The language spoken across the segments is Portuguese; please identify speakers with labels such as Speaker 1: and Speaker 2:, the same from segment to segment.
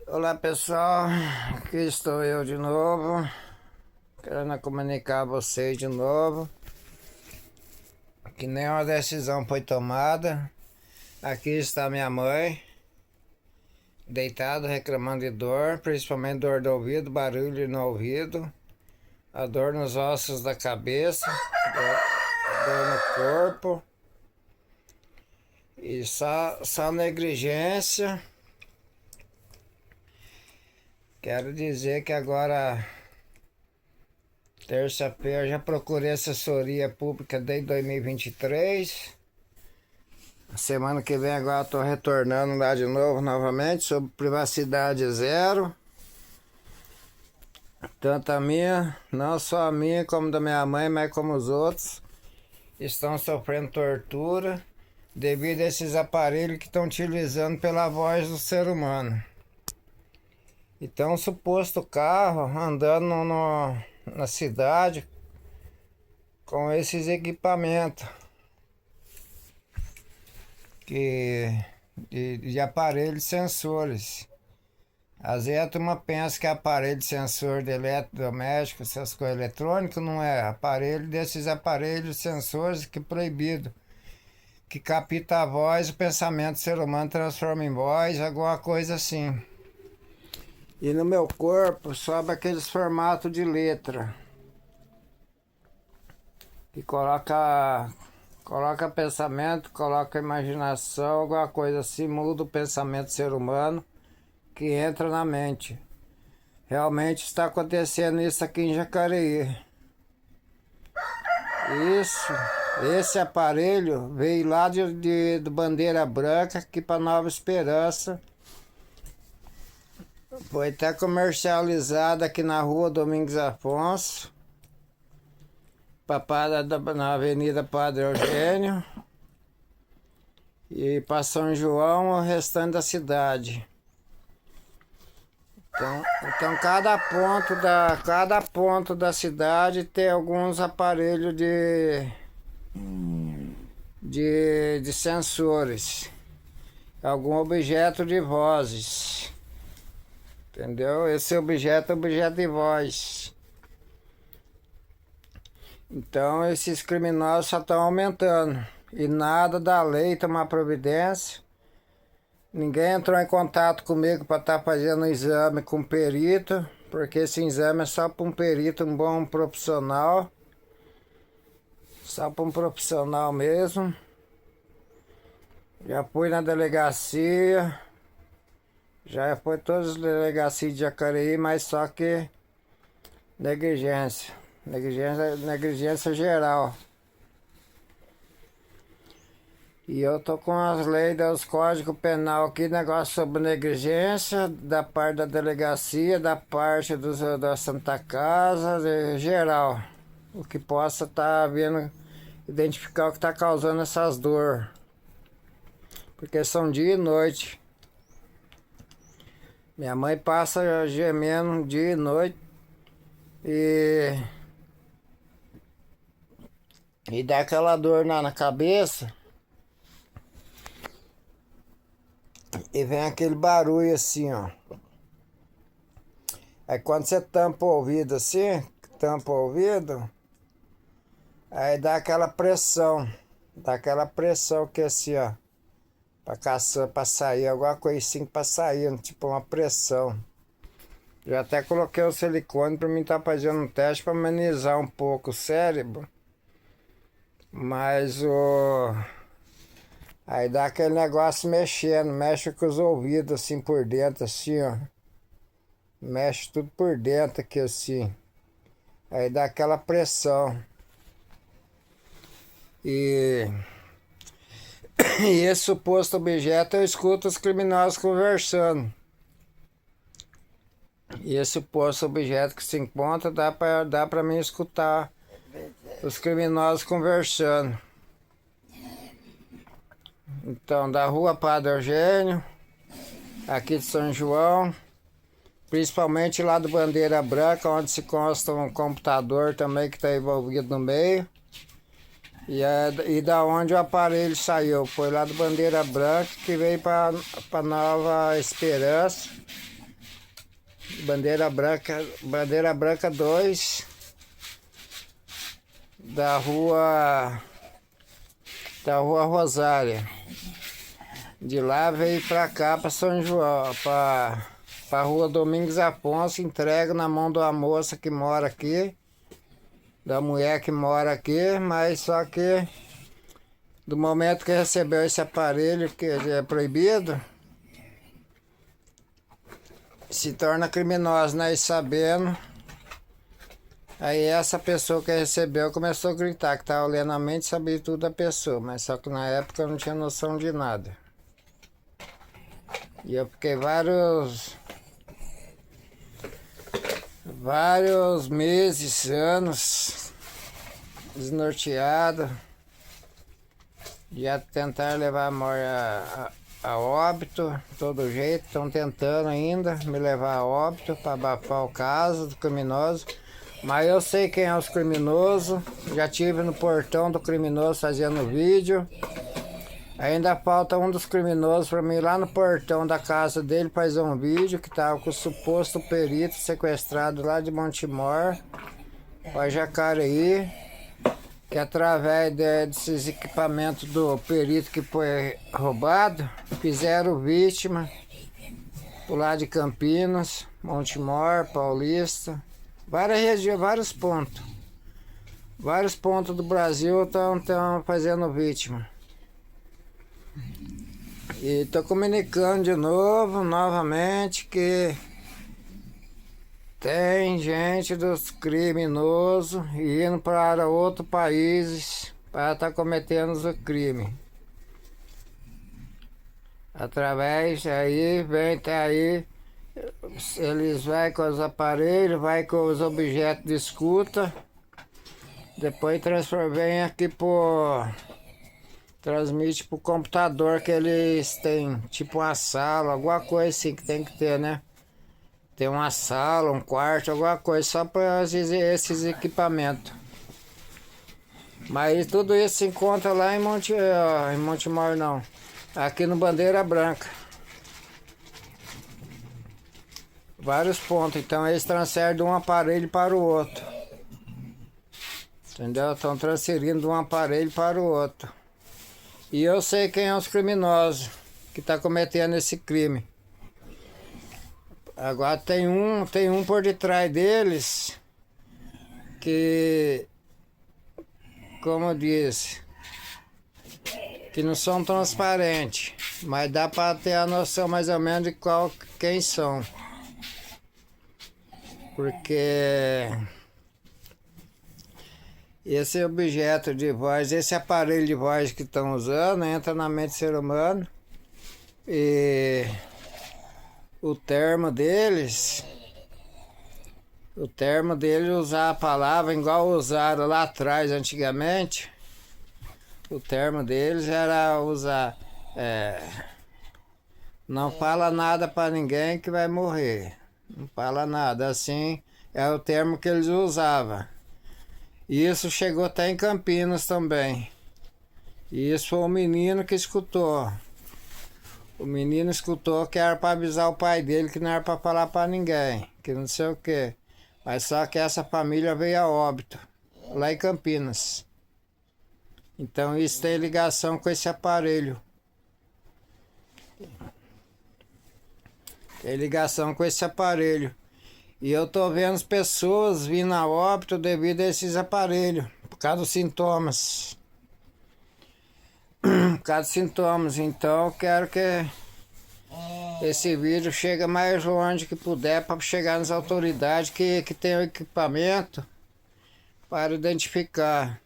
Speaker 1: Olá pessoal, aqui estou eu de novo, querendo comunicar a vocês de novo que nenhuma decisão foi tomada. Aqui está minha mãe, deitada, reclamando de dor, principalmente dor do ouvido, barulho no ouvido, a dor nos ossos da cabeça, dor no corpo e só negligência. Quero dizer que agora, terça-feira, já procurei assessoria pública desde 2023. Semana que vem agora estou retornando lá de novo, novamente, sobre privacidade zero. Tanto a minha, não só a minha, como da minha mãe, mas como os outros, estão sofrendo tortura devido a esses aparelhos que estão utilizando pela voz do ser humano. Então, um suposto carro andando na cidade com esses equipamentos de aparelhos sensores. Às vezes a turma pensa que é aparelho de sensor de eletrodoméstico, essas coisas eletrônicas, não é. Aparelho desses aparelhos sensores que é proibido, que capta a voz, o pensamento do ser humano transforma em voz, alguma coisa assim. E no meu corpo sobe aqueles formatos de letra que coloca pensamento, coloca imaginação, alguma coisa assim, muda o pensamento do ser humano que entra na mente. Realmente está acontecendo isso aqui em Jacareí. Esse aparelho veio lá de Bandeira Branca, aqui para Nova Esperança. Foi até comercializado aqui na rua Domingos Afonso, na Avenida Padre Eugênio, e para São João, o restante da cidade. Então cada ponto da cidade tem alguns aparelhos de sensores, algum objeto de vozes. Entendeu? Esse objeto é objeto de voz. Então esses criminosos só estão aumentando. E nada da lei tomar providência. Ninguém entrou em contato comigo para estar fazendo um exame com perito. Porque esse exame é só para um perito, um bom profissional. Só para um profissional mesmo. Já fui na delegacia. Já foi todas as delegacias de Jacareí, mas só que negligência geral. E eu tô com as leis dos códigos penal aqui, negócio sobre negligência, da parte da delegacia, da parte da Santa Casa, geral. O que possa estar vendo, identificar o que está causando essas dores. Porque são dia e noite. Minha mãe passa gemendo dia e noite e dá aquela dor na cabeça e vem aquele barulho assim, ó. Aí quando você tampa o ouvido assim, aí dá aquela pressão que é assim, ó. Pra sair, alguma coisa assim pra sair, tipo uma pressão. Já até coloquei o silicone pra mim estar fazendo um teste pra amenizar um pouco o cérebro. Mas aí dá aquele negócio mexendo, mexe com os ouvidos assim por dentro, assim, ó. Mexe tudo por dentro aqui assim. Aí dá aquela pressão. E esse suposto objeto eu escuto os criminosos conversando. E esse suposto objeto que se encontra dá pra mim escutar os criminosos conversando. Então, da rua Padre Eugênio, aqui de São João, principalmente lá do Bandeira Branca, onde se consta um computador também que está envolvido no meio. E da onde o aparelho saiu, foi lá do Bandeira Branca que veio para Nova Esperança, Bandeira Branca 2, da rua Rosária. De lá veio pra cá, pra São João, pra rua Domingos Afonso, entrega na mão de uma moça que mora aqui, da mulher que mora aqui, mas só que do momento que recebeu esse aparelho, que é proibido, se torna criminoso, né? E sabendo, aí essa pessoa que recebeu começou a gritar que estava lendo a mente, sabia tudo da pessoa, mas só que na época eu não tinha noção de nada. E eu fiquei vários meses, anos desnorteado, já tentar levar a morte a óbito, todo jeito, estão tentando ainda me levar a óbito para abafar o caso do criminoso, mas eu sei quem é os criminosos, já tive no portão do criminoso fazendo vídeo, ainda falta um dos criminosos para mim lá no portão da casa dele fazer um vídeo que estava com o suposto perito sequestrado lá de Montemor, para Jacareí, que através desses equipamentos do perito que foi roubado, fizeram vítima por lá de Campinas, Montemor, Paulista, várias regiões, vários pontos do Brasil estão fazendo vítima. E estou comunicando de novo, novamente, que tem gente dos criminosos indo para outros países para estar cometendo o crime. Através aí, vem até aí, eles vão com os aparelhos, vai com os objetos de escuta, depois vem aqui transmite pro computador que eles têm, tipo uma sala, alguma coisa assim que tem que ter, né? Tem uma sala, um quarto, alguma coisa, só para esses equipamentos. Mas tudo isso se encontra lá em Montemor não, aqui no Bandeira Branca. Vários pontos, então eles transferem de um aparelho para o outro. Entendeu? Estão transferindo de um aparelho para o outro. E eu sei quem é os criminosos que estão cometendo esse crime. Agora tem um por detrás deles que, como eu disse, que não são transparentes, mas dá para ter a noção mais ou menos de quem são. Porque esse objeto de voz, esse aparelho de voz que estão usando, entra na mente do ser humano e o termo deles usar a palavra igual usaram lá atrás antigamente. O termo deles era usar não fala nada para ninguém que vai morrer, não fala nada, assim é o termo que eles usavam. E isso chegou até em Campinas também. E isso foi o menino que escutou. O menino escutou que era para avisar o pai dele que não era para falar para ninguém, que não sei o que. Mas só que essa família veio a óbito, lá em Campinas. Então isso tem ligação com esse aparelho. Tem ligação com esse aparelho. E eu tô vendo as pessoas vindo a óbito devido a esses aparelhos, por causa dos sintomas. Por causa dos sintomas. Então eu quero que esse vídeo chegue mais longe que puder para chegar nas autoridades que tem o equipamento para identificar.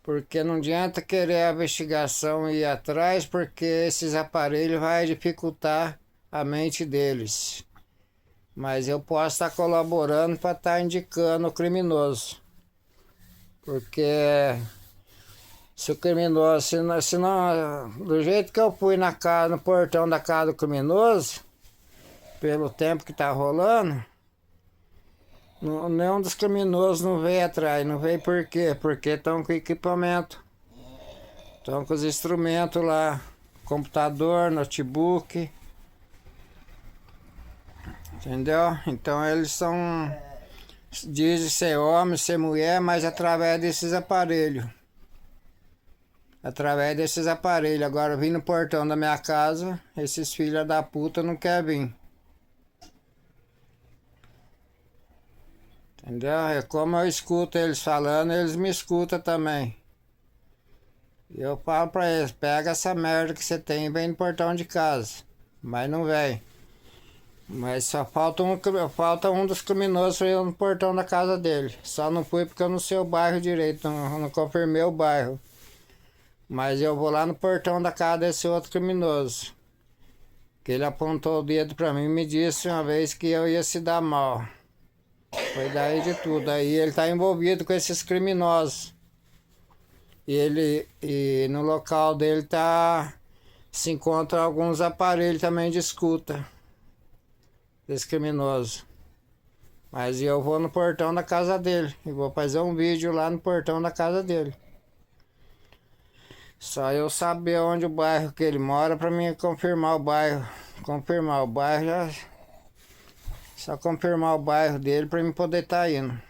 Speaker 1: Porque não adianta querer a investigação ir atrás, porque esses aparelhos vão dificultar a mente deles. Mas eu posso estar colaborando para estar indicando o criminoso. Porque se o criminoso, se não, do jeito que eu fui no portão da casa do criminoso, pelo tempo que está rolando, nenhum dos criminosos não veio atrás. Não veio por quê? Porque estão com equipamento. Estão com os instrumentos lá, computador, notebook. Entendeu? Então eles são, dizem ser homem, ser mulher, mas através desses aparelhos. Através desses aparelhos. Agora vim no portão da minha casa, esses filhos da puta não querem vir. Entendeu? É como eu escuto eles falando, eles me escutam também. E eu falo pra eles, pega essa merda que você tem e vem no portão de casa. Mas não vem. Mas só falta um dos criminosos pra ir no portão da casa dele. Só não fui porque eu não sei o bairro direito, não confirmei o bairro. Mas eu vou lá no portão da casa desse outro criminoso. Que ele apontou o dedo pra mim e me disse uma vez que eu ia se dar mal. Foi daí de tudo. Aí ele tá envolvido com esses criminosos. E no local dele se encontram alguns aparelhos também de escuta desse criminoso. Mas eu vou no portão da casa dele e vou fazer um vídeo lá no portão da casa dele. Só eu saber onde o bairro que ele mora para mim confirmar o bairro. Confirmar o bairro já. Só confirmar o bairro dele para mim poder estar indo.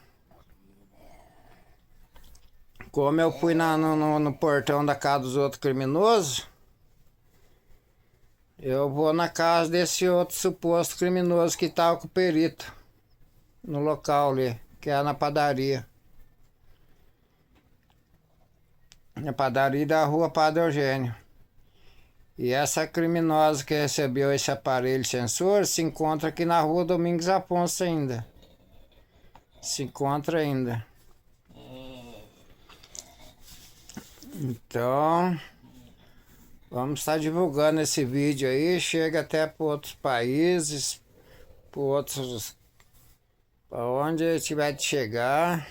Speaker 1: Como eu fui no portão da casa dos outros criminosos, eu vou na casa desse outro suposto criminoso que tava com o perito no local ali, que é na padaria. Na padaria da rua Padre Eugênio. E essa criminosa que recebeu esse aparelho sensor se encontra aqui na rua Domingos Afonso ainda. Se encontra ainda. Então, vamos estar divulgando esse vídeo aí, chega até para outros países, para outros, para onde tiver de chegar.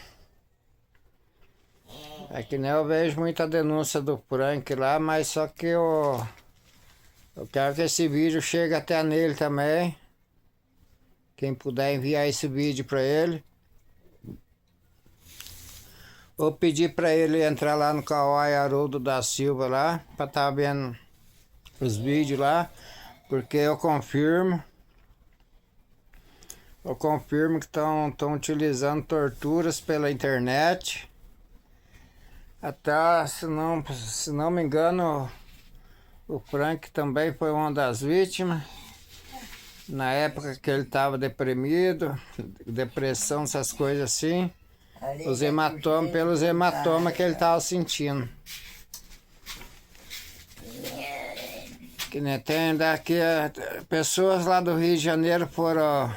Speaker 1: É que nem eu vejo muita denúncia do Frank lá, mas só que eu quero que esse vídeo chegue até nele também. Quem puder enviar esse vídeo para ele. Vou pedir para ele entrar lá no Kawai Haroldo da Silva lá, para estar vendo os vídeos lá, porque eu confirmo que estão utilizando torturas pela internet. Até, se não me engano, o Frank também foi uma das vítimas. Na época que ele estava deprimido, depressão, essas coisas assim. Os hematomas, pelos hematomas que ele estava sentindo. Que nem tem daqui, pessoas lá do Rio de Janeiro foram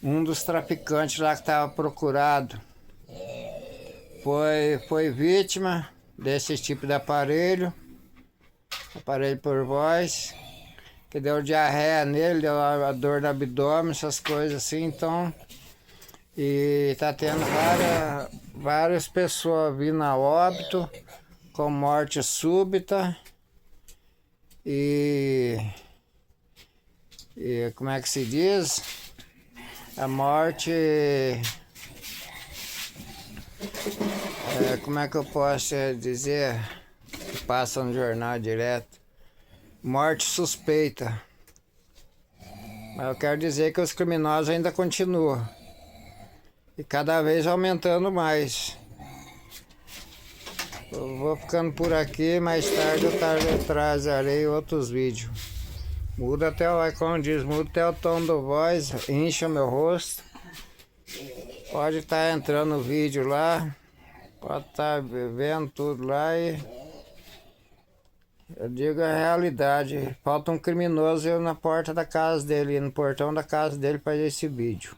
Speaker 1: um dos traficantes lá que estava procurado. Foi vítima desse tipo de aparelho por voz, que deu diarreia nele, deu a dor no abdômen, essas coisas assim, então. E tá tendo várias pessoas vindo a óbito com morte súbita e como é que se diz? A morte, como é que eu posso dizer, que passa no jornal direto, morte suspeita. Mas eu quero dizer que os criminosos ainda continuam. E cada vez aumentando mais. Eu vou ficando por aqui, mais tarde eu trazerei outros vídeos. Muda até, como diz, muda até o tom da voz, incha meu rosto. Pode estar entrando no vídeo lá, pode estar vendo tudo lá e eu digo a realidade. Falta um criminoso eu na porta da casa dele, no portão da casa dele para fazer esse vídeo.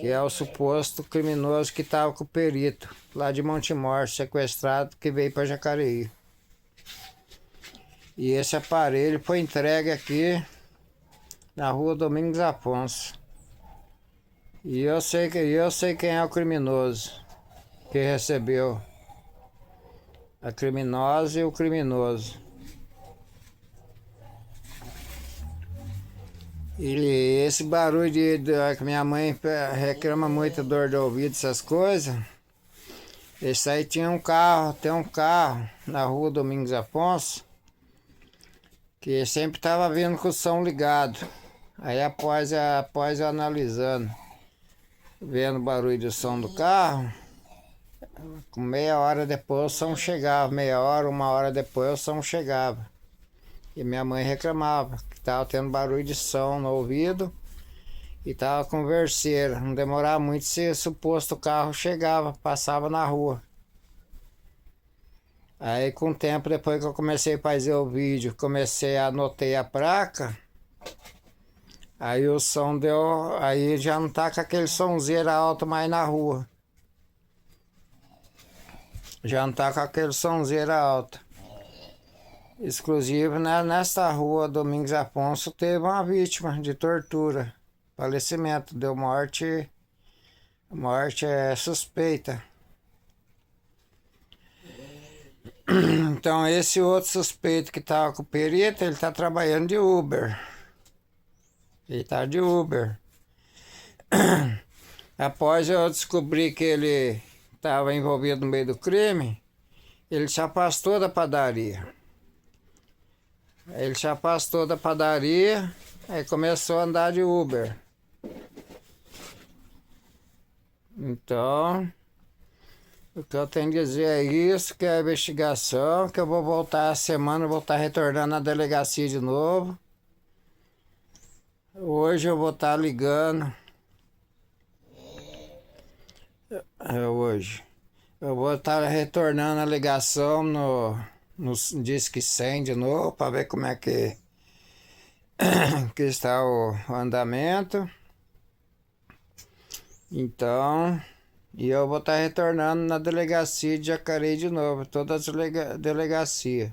Speaker 1: Que é o suposto criminoso que estava com o perito lá de Montemor, sequestrado, que veio para Jacareí. E esse aparelho foi entregue aqui na rua Domingos Afonso. E eu sei quem é o criminoso que recebeu. A criminosa e o criminoso. E esse barulho que minha mãe reclama muito dor de ouvido, essas coisas. Esse aí tem um carro na rua Domingos Afonso, que sempre estava vindo com o som ligado. Aí após eu analisando, vendo o barulho do som do carro, com meia hora depois o som chegava, meia hora, uma hora depois o som chegava. E minha mãe reclamava que estava tendo barulho de som no ouvido e estava converseira. Não demorava muito se suposto carro chegava, passava na rua. Aí com o tempo, depois que eu comecei a fazer o vídeo, comecei a anotei a placa, aí o som deu, aí já não tá com aquele sonzeiro alto mais na rua. Já não tá com aquele sonzeiro alto. Exclusivo, né? Nesta rua Domingos Afonso teve uma vítima de tortura, falecimento, deu morte é suspeita. Então esse outro suspeito que tava com o perito, ele tá trabalhando de Uber. Ele tá de Uber. Após eu descobrir que ele estava envolvido no meio do crime, ele se afastou da padaria. Ele se afastou da padaria, aí começou a andar de Uber. Então, o que eu tenho a dizer é isso, que é a investigação, que eu vou voltar a semana, vou estar retornando à delegacia de novo. Hoje eu vou estar ligando. Hoje. Eu vou estar retornando a ligação no Disque 100 de novo, para ver como é que está o andamento. Então, e eu vou estar retornando na delegacia de Jacareí de novo, todas as delegacias,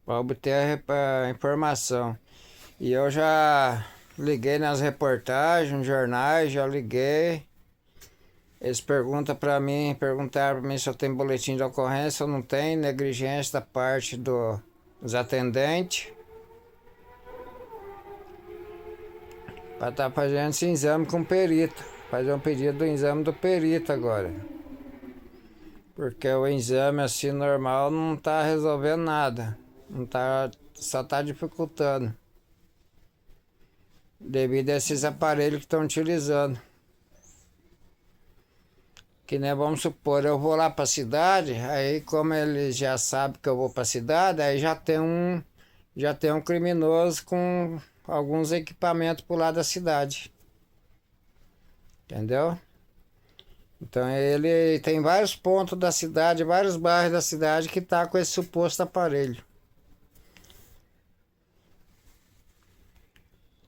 Speaker 1: para obter a informação. E eu já liguei nas reportagens, nos jornais, já liguei. Eles perguntaram para mim se eu tenho boletim de ocorrência, eu não tenho, negligência da parte dos atendentes. Para estar fazendo esse exame com o perito. Fazer um pedido do exame do perito agora. Porque o exame assim normal não está resolvendo nada. Não tá, só está dificultando. Devido a esses aparelhos que estão utilizando. Que nem vamos supor, eu vou lá para a cidade, aí como eles já sabem que eu vou para a cidade, aí já tem um criminoso com alguns equipamentos por lá da cidade. Entendeu? Então ele tem vários pontos da cidade, vários bairros da cidade que tá com esse suposto aparelho.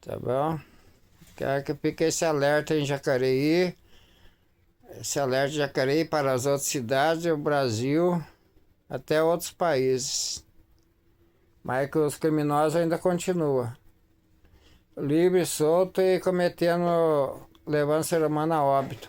Speaker 1: Tá bom? Quero que fique esse alerta em Jacareí. Esse alerta de Jacareí para as outras cidades do Brasil, até outros países. Mas que os criminosos ainda continuam. Livre, solto e levando ser humano a óbito.